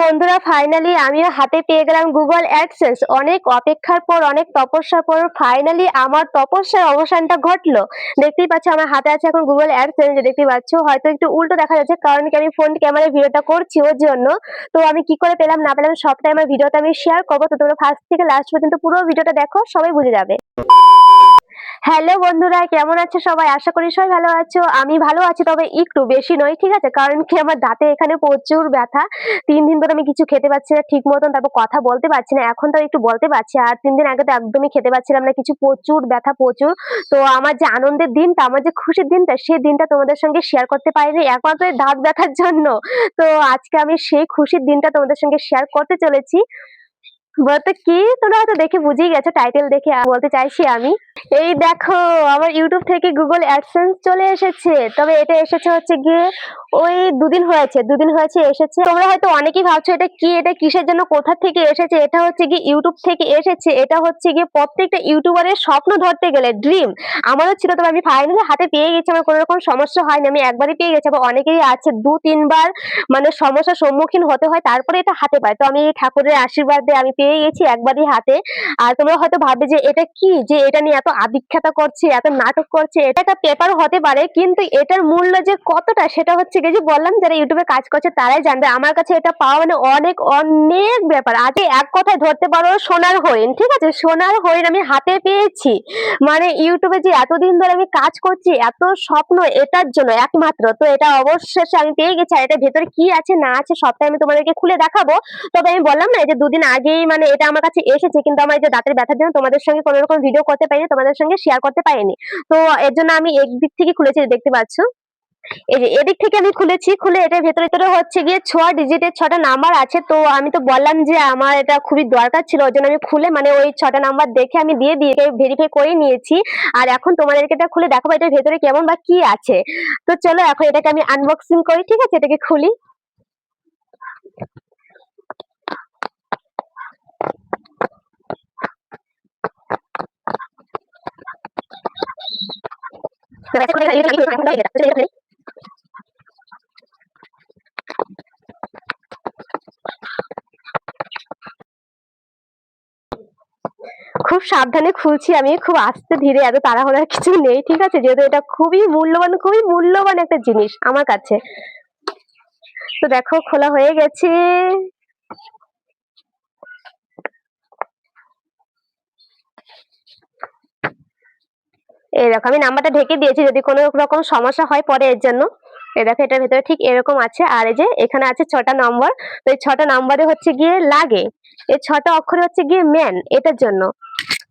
বন্ধুরা, ফাইনালি আমিও হাতে পেয়ে গেলাম গুগল অ্যাডসেন্স। অনেক অপেক্ষার পর, অনেক তপস্যার পর ফাইনালি আমার তপস্যার অবসানটা ঘটলো। দেখতেই পাচ্ছ আমার হাতে আছে এখন গুগল অ্যাডসেন্স, যে দেখতেই পাচ্ছ হয়তো একটু উল্টো দেখা যাচ্ছে কারণ কি আমি ফোন ক্যামেরায় ভিডিওটা করছি ওর জন্য। তো আমি কি করে পেলাম না পেলাম সবটাই আমার ভিডিওতে আমি শেয়ার করবো, তো তোমরা ফার্স্ট থেকে লাস্ট পর্যন্ত পুরো ভিডিওটা দেখো, সবাই বুঝে যাবে। হ্যালো বন্ধুরা, কেমন আছো সবাই? আশা করি সবাই ভালো আছো। আমি ভালো আছি, তবে একটু বেশি নয়, ঠিক আছে? কারণ কি আমার দাঁতে এখানে প্রচুর ব্যথা। ৩ দিন ধরে আমি কিছু খেতে পাচ্ছি না ঠিক মতন, তারপর কথা বলতে পারছি না। এখন তো একটু বলতে পারছি, আর ৩ দিন আগে তো একদমই খেতে পাচ্ছিলাম না কিছু, প্রচুর ব্যথা প্রচুর। তো আমার যে আনন্দের দিনটা, আমার যে খুশির দিনটা, সেই দিনটা তোমাদের সঙ্গে শেয়ার করতে পারিনি একমাত্র এই দাঁত ব্যথার জন্য। তো আজকে আমি সেই খুশির দিনটা তোমাদের সঙ্গে শেয়ার করতে চলেছি। বলতে কি, তোমরা হয়তো দেখে বুঝেই গেছো টাইটেল দেখে বলতে চাইছি আমি। এই দেখো, আমার ইউটিউব থেকে গুগল অ্যাডসেন্স চলে এসেছে। তবে এটা এসেছে হচ্ছে গিয়ে ওই দুদিন হয়েছে এসেছে। তোমরা হয়তো অনেকেই ভাবছো এটা কি, এটা কিসের জন্য, কোথা থেকে এসেছে। এটা হচ্ছে গিয়ে ইউটিউব থেকে এসেছে। এটা হচ্ছে গিয়ে প্রত্যেকটা ইউটিউবারের স্বপ্ন ধরতে গেলে ড্রিম। আমারও ছিল, তবে আমি ফাইনালি হাতে পেয়ে গেছি। আমার কোনো রকম সমস্যা হয়নি, আমি একবারই পেয়ে গেছি। আবার অনেকেই আছে ২-৩ বার মানে সমস্যার সম্মুখীন হতে হয়, তারপরে এটা হাতে পায়। তো আমি ঠাকুরের আশীর্বাদে আমি পেয়ে গেছি একবারই হাতে। আর তোমরা হয়তো ভাববে যে এটা কি, যে এটা নিয়ে এত আদিক্ষেতা করছে, এত নাটক করছে। এটা একটা পেপার হতে পারে, কিন্তু এটার মূল্য যে কতটা সেটা হচ্ছে কি, যে বললাম যারা ইউটিউবে কাজ করছে তারাই জানবে। আমার কাছে এটা পাওয়া মানে অনেক অনেক ব্যাপার। আজকে এক কথায় ধরতে পারো সোনার হরিণ, ঠিক আছে? সোনার হরিণ আমি হাতে পেয়েছি। মানে ইউটিউবে যে এতদিন ধরে আমি কাজ করছি, এত স্বপ্ন এটার জন্য একমাত্র, তো এটা অবশেষে আমি পেয়ে গেছি। আর এটার ভেতরে কি আছে না আছে সবটাই আমি তোমাদেরকে খুলে দেখাবো। তবে আমি বললাম না, এই যে ২ দিন আগেই মানে এটা আমার কাছে এসেছে, কিন্তু আমার এই যে দাঁতের ব্যথার জন্য তোমাদের সঙ্গে কোনো রকম ভিডিও করতে পারিনি, তোমাদের সঙ্গে শেয়ার করতে পারিনি। তো এর জন্য আমি একদিক থেকে খুলেছি, দেখতে পাচ্ছ। এই যে এদিক থেকে আমি খুলেছি, খুলে এটার ভেতরে হচ্ছে গিয়ে ৬ ডিজিটের ৬টা নাম্বার আছে। তো আমি তো বললাম যে আমার এটা খুবই দরকার ছিল, ওই জন্য আমি খুলে মানে ওই ৬টা নাম্বার দেখে আমি দিয়ে ভেরিফাই করে নিয়েছি। আর এখন তোমাদেরকে এটা খুলে দেখাবো এটার ভেতরে কেমন বা কি আছে। তো চলো এখন এটাকে আমি আনবক্সিং করি, ঠিক আছে? এটাকে খুলি। খুব সাবধানে খুলছি আমি, খুব আস্তে ধীরে, এত তাড়াহুড়ার কিছু নেই, ঠিক আছে? যেহেতু এটা খুবই মূল্যবান একটা জিনিস আমার কাছে। তো দেখো খোলা হয়ে গেছে। এই দেখো আমি নাম্বারটা ঢেকে দিয়েছি যদি কোনো রকম সমস্যা হয় পরে এর জন্য। এই দেখো এটার ভেতরে ঠিক এরকম আছে, আর এই যে এখানে আছে ৬টা নম্বর। তো এই ৬টা নম্বরে হচ্ছে গিয়ে লাগে, এই ৬টা অক্ষরে হচ্ছে গিয়ে মেন এটার জন্য।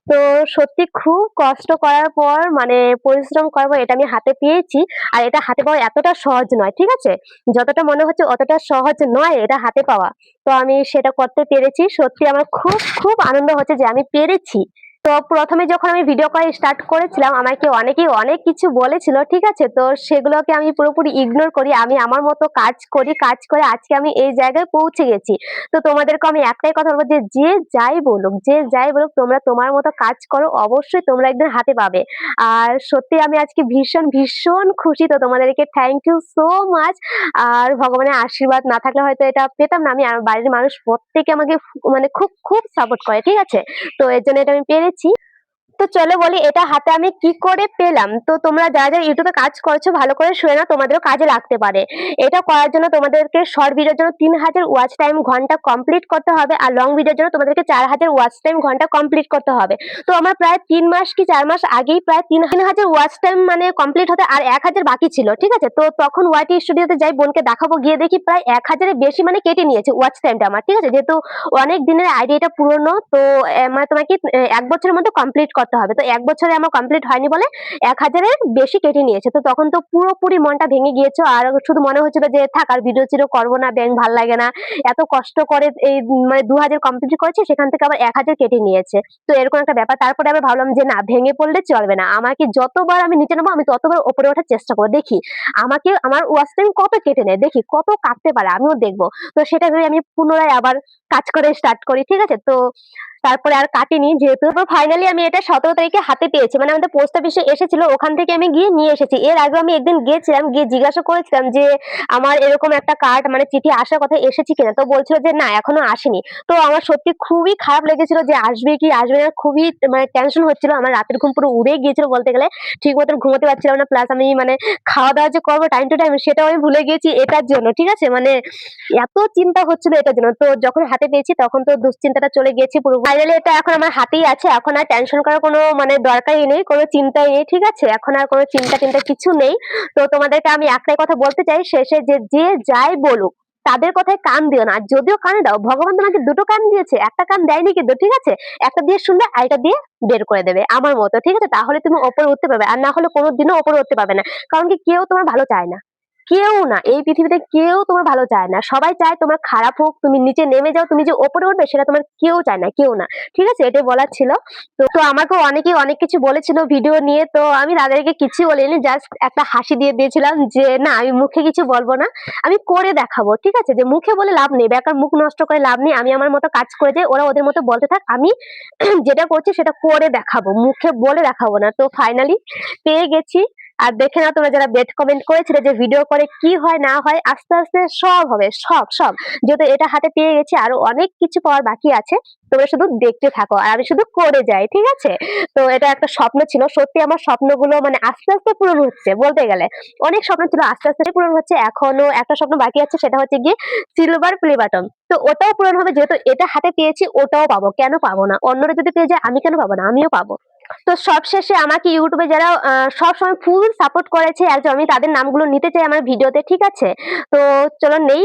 তো সত্যি খুব কষ্ট করার পর মানে পরিশ্রম করার পর এটা আমি হাতে পেয়েছি। আর এটা হাতে পাওয়া এতটা সহজ নয়, ঠিক আছে? যতটা মনে হচ্ছে অতটা সহজ নয় এটা হাতে পাওয়া। তো আমি সেটা করতে পেরেছি, সত্যি আমার খুব খুব আনন্দ হচ্ছে যে আমি পেরেছি। তো প্রথমে যখন আমি ভিডিও করা স্টার্ট করেছিলাম আমাকে অনেকেই অনেক কিছু বলেছিল, ঠিক আছে? তো সেগুলোকে আমি পুরোপুরি ইগনোর করি, আমি আমার মতো কাজ করি, কাজ করে আজকে আমি এই জায়গায় পৌঁছে গেছি। তো তোমাদেরকে আমি একটাই কথা বলবো, যে যাই বলুক তোমরা তোমার মতো কাজ করো, অবশ্যই তোমরা একদিন হাতে পাবে। আর সত্যি আমি আজকে ভীষণ ভীষণ খুশি। তো তোমাদেরকে থ্যাংক ইউ সো মাচ। আর ভগবানের আশীর্বাদ না থাকলে হয়তো এটা পেতাম না আমি। আর বাড়ির মানুষ প্রত্যেকে আমাকে মানে খুব খুব সাপোর্ট করে, ঠিক আছে? তো এর জন্য এটা আমি পেরেছি। তো চলো বলি এটা হাতে আমি কি করে পেলাম। তো তোমরা যারা ইউটিউবে কাজ করছো ভালো করে শুনে নাও, তোমাদেরও কাজে লাগতে পারে। এটা করার জন্য তোমাদেরকে শর্ট ভিডিওর জন্য ৩,০০০ ওয়াচ টাইম ঘন্টা কমপ্লিট করতে হবে, আর লং ভিডিওর জন্য তোমাদেরকে ৪,০০০ ওয়াচ টাইম ঘন্টা কমপ্লিট করতে হবে। তো আমার প্রায় ৩ মাস কি ৪ মাস আগেই প্রায় ৩,০০০ ওয়াচ টাইম মানে কমপ্লিট হতে আর ১,০০০ বাকি ছিল, ঠিক আছে? তো তখন ওয়াইটি স্টুডিওতে যাই, বোনকে দেখাবো, গিয়ে দেখি প্রায় ১,০০০-এর বেশি মানে কেটে নিয়েছে ওয়াচ টাইমটা আমার, ঠিক আছে? যেহেতু অনেক দিনের আইডিয়াটা পুরনো, তো মানে তোমাকে ১ বছরের মধ্যে কমপ্লিট করতে হবে। তো ১ বছরে আমার কমপ্লিট হয়নি বলে ১,০০০-এর বেশি কেটে নিয়েছে। তো তখন তো পুরোপুরি মনটা ভেঙে গিয়েছে, আর শুধু মনে হচ্ছিল যে থাক আর ভিডিও চিডিও করবো না, ব্যাং ভাল লাগে না। এত কষ্ট করে এই মানে ২,০০০ কমপ্লিট করেছে, সেখান থেকে আবার ১,০০০ কেটে নিয়েছে। তো এরকম একটা ব্যাপার। তারপরে আবার ভাবলাম যে না, ভেঙে পড়লে চলবে না, আমাকে যতবার আমি নিচে নামবো আমি ততবার উপরে ওঠার চেষ্টা করবো, দেখি আমাকে আমার ওয়াচ টাইম কত কেটে নেয়, দেখি কত কাটতে পারে, আমিও দেখবো। তো সেটা ভেবে আমি পুনরায় আবার কাজ করে স্টার্ট করি, ঠিক আছে? তো তারপরে আর কাটিনি যেহেতু। ফাইনালি আমি এটা 17 তারিখে হাতে পেয়েছি। মানে আমাদের পোস্ট অফিসে এসেছিল, ওখান থেকে আমি গিয়ে নিয়ে এসেছি। এর আগেও আমি একদিন গিয়েছিলাম, গিয়ে জিজ্ঞাসা করেছিলাম যে আমার এরকম একটা কার্ড মানে চিঠি আসার কথা এসেছে কিনা? তো বলছিল যে না এখনো আসেনি। তো আমার সত্যি খুবই খারাপ লেগেছিল যে আসবে কি আসবে না, খুবই মানে টেনশন হচ্ছিল। আমার রাতের ঘুম পুরো উড়ে গিয়েছিল বলতে গেলে। ঠিক মতন ঘুমোতে পারছিলাম না। প্লাস আমি মানে খাওয়া-দাওয়া যে করব টাইম টু টাইম সেটাও আমি ভুলে গিয়েছি এটার জন্য। ঠিক আছে? মানে এত চিন্তা হচ্ছিল এটার জন্য। তো যখন হাতে পেয়েছি তখন তো দুশ্চিন্তাটা চলে গিয়েছে পুরো। ফাইনালি এটা এখন আমার হাতেই আছে। এখন আর টেনশন করার কোনো মানে দরকারই নেই। কোনো চিন্তাই নেই। ঠিক আছে? এখন আর কোনো চিন্তা-টিন্তা কিছু নেই। তো তোমাদেরকে আমি একটাই কথা বলতে চাই শেষে যে যাই বলুক তাদের কথায় কান দিও না। আর যদিও কানে দাও, ভগবান তোমাকে ২ টো কান দিয়েছে। একটা কান দেয়নি কিন্তু, ঠিক আছে? একটা দিয়ে শুনবে, আরেকটা দিয়ে বের করে দেবে। আমার মতো, ঠিক আছে? তাহলে তুমি উপরে উঠতে পারবে। আর না হলে কোনদিনও উপরে উঠতে পারবে না। কারণ কি কেউ তোমার ভালো চায় না। কেউ না। এই পৃথিবীতে কেউ তোমার ভালো চায় না। সবাই চায় তোমার খারাপ হোক, তুমি নিচে নেমে যাও, তুমি যে উপরে উঠবে সেটা তোমার কেউ চায় না, কেউ না। ঠিক আছে? এটাই বলার ছিল। তো আমাকেও অনেকেই অনেক কিছু বলেছিল ভিডিও নিয়ে। তো আমি তাদেরকে কিছু বলিনি। জাস্ট একটা হাসি দিয়ে দিয়েছিলাম যে না আমি মুখে কিছু বলব না। আমি করে দেখাবো। ঠিক আছে? যে মুখে বলে লাভ নেই। বেকার মুখ নষ্ট করে লাভ নেই। আমি আমার মতো কাজ করে যাই। ওরা ওদের মতো বলতে থাক। আমি যেটা করছি সেটা করে দেখাবো। মুখে বলে দেখাবো না। তো ফাইনালি পেয়ে গেছি। আর দেখে নাও তোমরা যারা বেড কমেন্ট করেছিলে যে ভিডিও করে কি হয় না হয়, আস্তে, আস্তে সব হবে। সব। যেহেতু এটা হাতে পেয়ে গেছি আরো অনেক কিছু পাওয়ার বাকি আছে। তোমরা শুধু দেখতে থাকো। আর আমি শুধু করে যাই। ঠিক আছে? তো এটা একটা স্বপ্ন ছিল। সত্যি আমার স্বপ্নগুলো মানে আস্তে, আস্তে পূরণ হচ্ছে বলতে গেলে। অনেক স্বপ্ন ছিল আস্তে, আস্তে পূরণ হচ্ছে। এখনো একটা স্বপ্ন বাকি আছে সেটা হচ্ছে গিয়ে সিলভার প্লে বাটন। তো ওটাও পূরণ হবে যেহেতু এটা হাতে পেয়েছি ওটাও পাবো। কেন পাবো না? অন্যরা যদি পেয়ে যায় আমি কেন পাবো না? আমিও পাবো। তো সবশেষে আমাকে YouTube এ যারা সবসময় ফুল সাপোর্ট করেছে একদম আমি তাদের নামগুলো নিতে চাই আমার ভিডিওতে। ঠিক আছে? তো চলো নেই।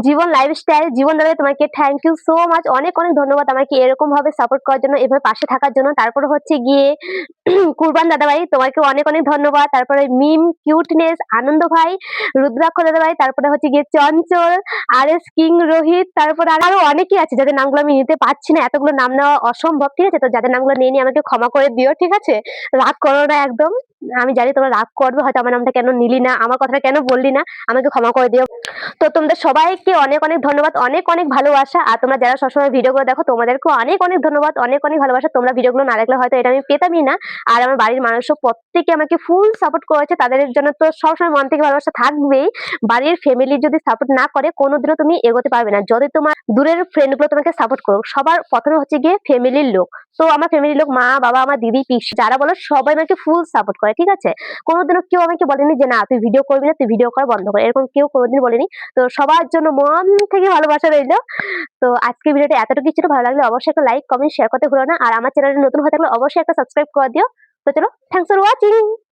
জীবন লাইফস্টাইল, জীবন দাদা তোমাকে থ্যাংক ইউ সো মাচ। অনেক, অনেক ধন্যবাদ আমাকে এরকম ভাবে সাপোর্ট করার জন্য, এভাবে পাশে থাকার জন্য। তারপরে হচ্ছে গিয়ে কুরবান দাদাভাই তোমাকে অনেক, অনেক ধন্যবাদ। তারপরে মিম, কিউটনেস, আনন্দ ভাই, রুদ্রাক্ষ দাদাভাই, তারপরে হচ্ছে গিয়ে চঞ্চল, RS কিং রোহিত, তারপরে আরো অনেকেই আছে যাদের নামগুলো আমি নিতে পারছি না। এতগুলো নাম নেওয়া অসম্ভব। ঠিক আছে? তো যাদের নামগুলো নিয়ে আমাকে ক্ষমা করে দিও। ঠিক আছে? রাগ করো না একদম। আমি জানি তোমরা রাগ করবে হয়তো আমার নামটা কেন নিলি না, আমার কথাটা কেন বললি না। আমাকে ক্ষমা করে দিও। তো তোমাদের সবাইকে অনেক, অনেক ধন্যবাদ। অনেক, অনেক ভালোবাসা। আর তোমরা যারা সবসময় ভিডিওগুলো দেখো তোমাদেরকেও অনেক, অনেক ধন্যবাদ। অনেক, অনেক ভালোবাসা। তোমরা ভিডিওগুলো না দেখলে হয়তো এটা আমি পেতামই না। আর আমার বাড়ির মানুষও প্রত্যেকে আমাকে ফুল সাপোর্ট করেছে। তাদের জন্য তো সবসময় মন থেকে ভালোবাসা থাকবেই। বাড়ির ফ্যামিলি যদি সাপোর্ট না করে কোনোদিনও তুমি এগোতে পারবে না। যদি তোমার দূরের ফ্রেন্ড গুলো তোমাকে সাপোর্ট করুক, সবার প্রথমে হচ্ছে গিয়ে ফ্যামিলির লোক। তো আমার ফ্যামিলির লোক মা, বাবা, আমার দিদি, পিসি যারা বলো সবাই আমাকে ফুল সাপোর্ট করে। ঠিক আছে? কোনোদিনও কেউ আমাকে বলেনি যে না তুই ভিডিও করবি না, তুই ভিডিও করা বন্ধ কর। এরকম কেউ কোনোদিন বলেনি। তো সবার জন্য মন থেকে ভালোবাসা রইলো। তো আজকের ভিডিওটা এতটুকুই ছিল। ভালো লাগলে অবশ্যই একটা লাইক, কমেন্ট, শেয়ার করতে ভুলো না। আর আমার চ্যানেলে নতুন হয়ে থাকলে অবশ্যই একটা সাবস্ক্রাইব করে দিও। তো চলো, থ্যাংকস ফর ওয়াচিং।